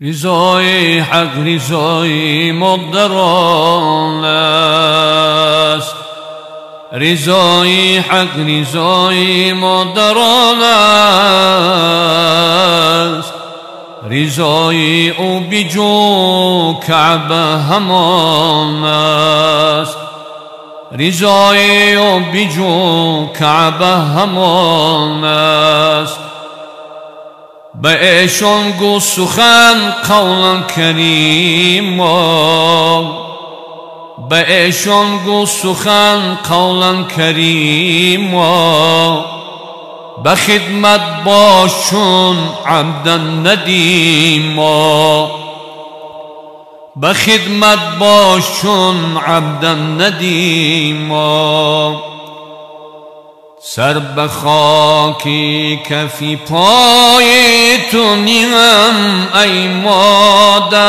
رضای حق رضای مقدران است، رضای حق رضای مقدران است، رضای او بیجو کعبه همان است، رضای او بیجو کعبه همان است. به ایشان گو سخن قولا کریما، به ایشان گو سخن قولا کریما، به خدمت باشون عبدا ندیما، به خدمت باشون عبدا ندیما. سر به خاکی کفی پای تو نیم ای مادر،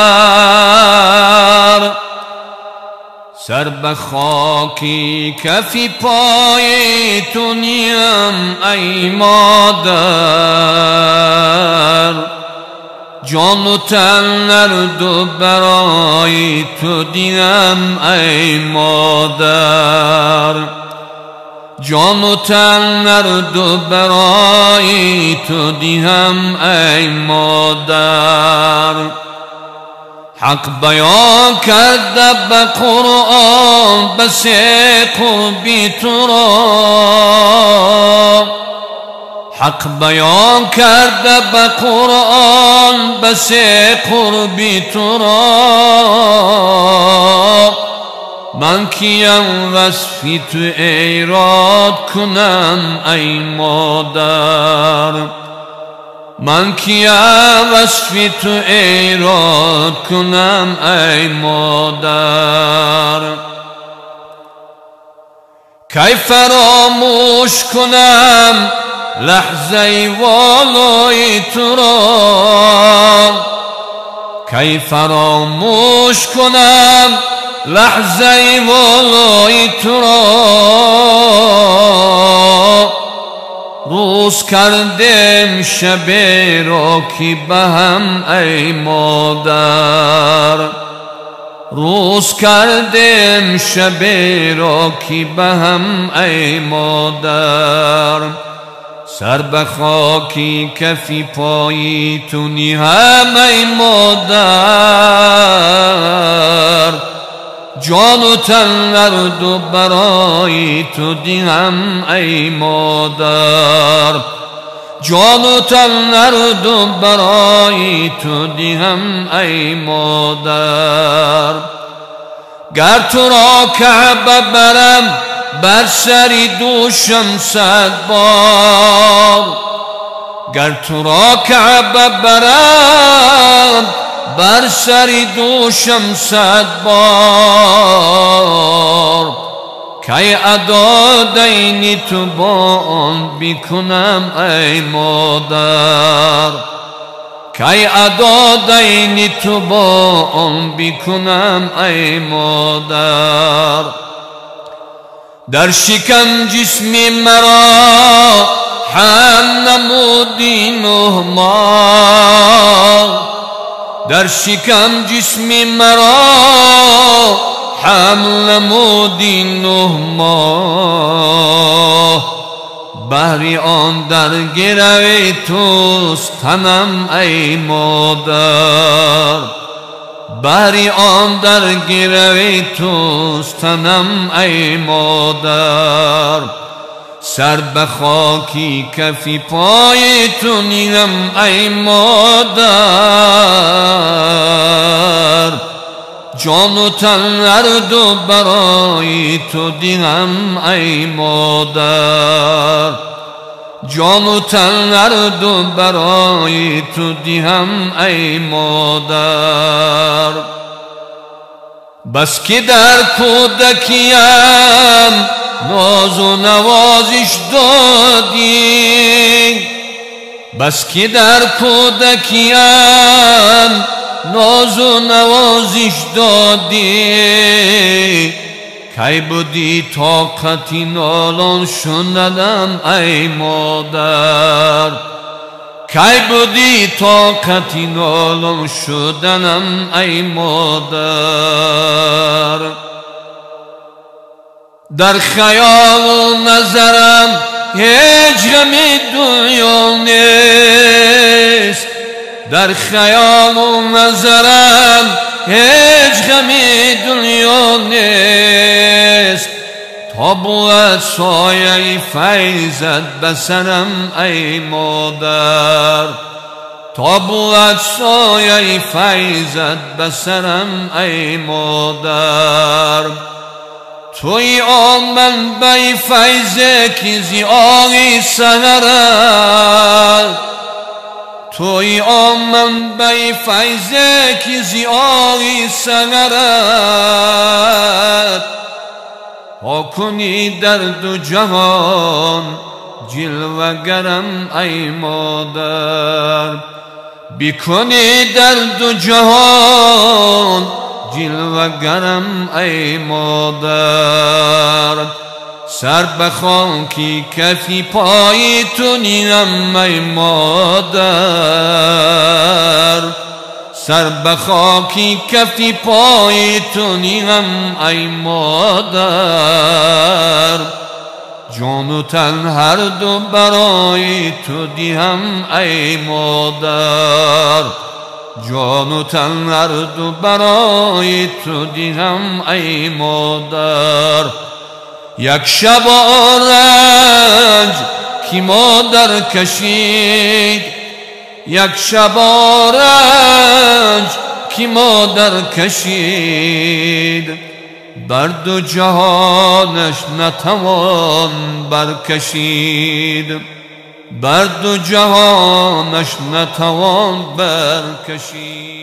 سر به خاکی کفی پای تو نیم ای مادر، جان و تن نردو برای تو دیم ای مادر، جان و تن نردو برای تو دیم ای مادر. حق بیان کرده به قرآن بس قربی تو را، حق بیان کرده به قرآن بس قربی تو را. من کیم وصفی تو ایراد کنم ای مادر، من کیم وصفی تو ایراد کنم ای مادر. کی فراموش کنم لحظه والای تو را، کی فراموش کنم لحظه والای تو را. روز کردیم شب را کی به هم ای مادر، روز کردیم شب را کی به هم ای مادر. سر به خاکی کفی پایی تو نیم ای مادر، جان و تن نردو برای تو دیم ای مادر، جان و تن نردو برای تو دیم ای مادر. گر تو را کعبه برم بر سری دوشم صد بار، گر تو را کعبه برم بر سری دوشم صد بار. کی ادا دین تو با آن بکنم ای مادر، کی ادا دین تو با آن بکنم ای مادر. در شکم جسمی مرا هم نمودی 9 ماه، در شکم جسمی مرا هم نمودی 9 ماه. بهر آن در گروی توست تنم ای مادر، بهر آن در گروی توست تنم ای مادر. سر به خاکی کفی پای تو نیم ای مادر، جان و تن نردو برای تو دیم ای مادر، جان و تن نردو برای تو دیم ای مادر. بس که در کودکیم ناز و نوازش دادی، بس که در کودکیم ناز و نوازش دادی. کی بودی طاقتی نالان شندم ای مادر، کی بودی طاقتی نالان شدنم ای مادر؟ در خیال و نظرم هیچ غمی دنیا نیست، در خیال و نظرم هیچ غمی دنیا نیست. تا بود سایه فیضت بسرم ای مادر، تا بود سایه فیضت بسرم ای مادر. توی آمن بی فیضه کی زیاری سهرت، توی آمن بی فیضه کی زیاری سهرت. ها کنی در دو جهان جلوه گرم ای مادر، بیکنی در دو جهان جلوه گرم ای مادر. سر به خاکی کفی پای تو نیم ای مادر، سر به خاکی کفی پای تو نیم ای مادر. جان و تن هر دو برای تو دیم ای مادر، جان و تن هر دو برای تو دیم ای مادر. یک شب رنج کی مادر کشید، یک شب رنج کی مادر کشید. بر دو جهانش نتوان برکشید، بر دو جهانش نتوان برکشید.